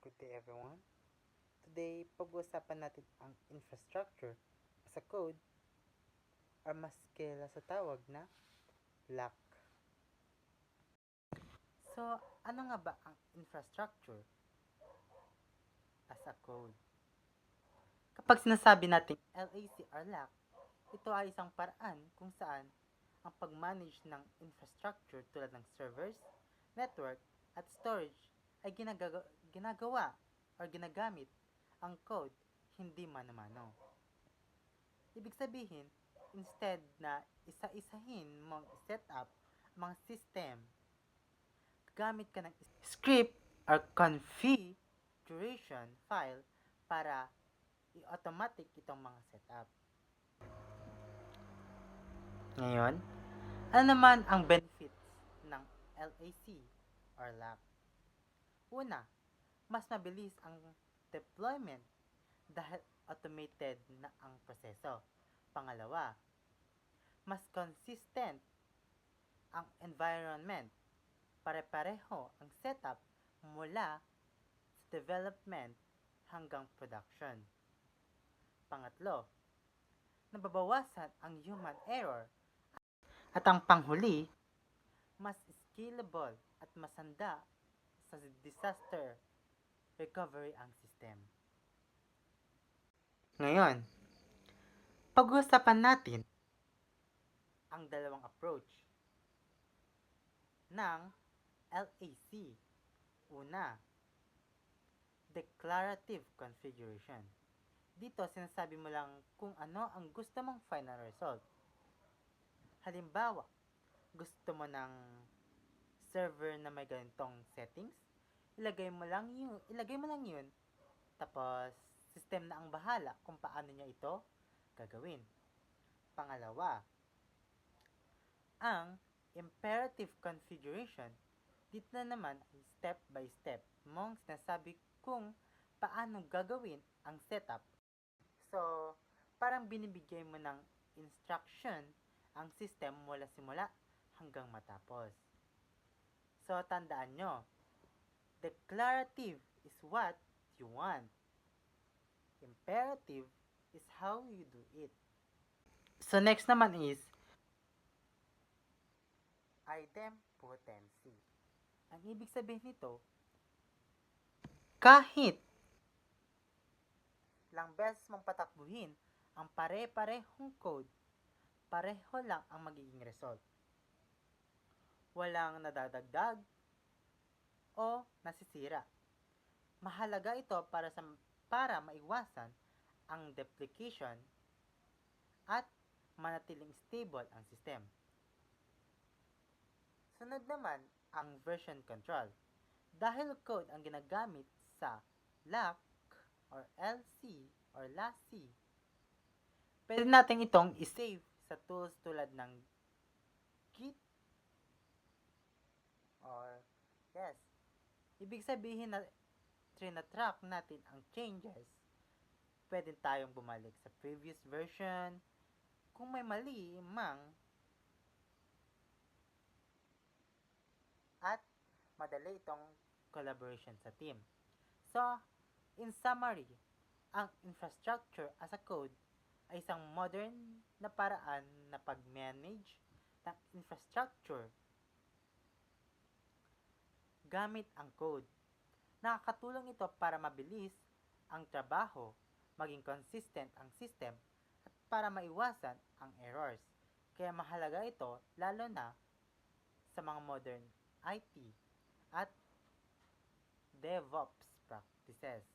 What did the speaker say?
Good day everyone. Today, pag-uusapan natin ang infrastructure as a code or mas kilala sa tawag na LAC. So, ano nga ba ang infrastructure as a code? Kapag sinasabi natin LAC or LAC, ito ay isang paraan kung saan ang pag-manage ng infrastructure tulad ng servers, network, at storage ay ginagawa or ginagamit ang code, hindi mano-mano. Ibig sabihin, instead na isa-isahin mong set up mga system, gamit ka ng script or configuration file para i-automatic itong mga setup. Ngayon, ano naman ang benefits ng LAC or LAC? Una, mas mabilis ang deployment dahil automated na ang proseso. Pangalawa, mas consistent ang environment. Pare-pareho ang setup mula sa development hanggang production. Pangatlo, nababawasan ang human error. At ang panghuli, mas scalable at masanda sa disaster recovery ang system. Ngayon, pag-uusapan natin ang dalawang approach ng LAC. Una, declarative configuration. Dito, sinasabi mo lang kung ano ang gusto mong final result. Halimbawa, gusto mo ng server na may ganitong settings, ilagay mo lang yun, tapos system na ang bahala kung paano niya ito gagawin. Pangalawa, ang imperative configuration. Dito na naman step by step mong sinasabi kung paano gagawin ang setup. So, parang binibigay mo ng instruction ang system mula simula hanggang matapos. So, tandaan nyo, declarative is what you want. Imperative is how you do it. So, next naman is idempotency. Ang ibig sabihin nito, kahit lang beses mong patakbuhin ang pare-parehong code, pareho lang ang magiging result. Walang nadadagdag o nasisira. Mahalaga ito para maiwasan ang duplication at manatiling stable ang system. Sunod naman ang version control. Dahil code ang ginagamit sa LAC or LC or LAC, pwede natin itong i-save sa tools tulad ng Git or ibig sabihin na trina-track natin ang changes. Pwede tayong bumalik sa previous version kung may mali mang at madali itong collaboration sa team. So, in summary, ang infrastructure as a code ay isang modern na paraan na pag-manage ng infrastructure gamit ang code. Nakakatulong ito para mabilis ang trabaho, maging consistent ang system, at para maiwasan ang errors. Kaya mahalaga ito lalo na sa mga modern IT at DevOps practices.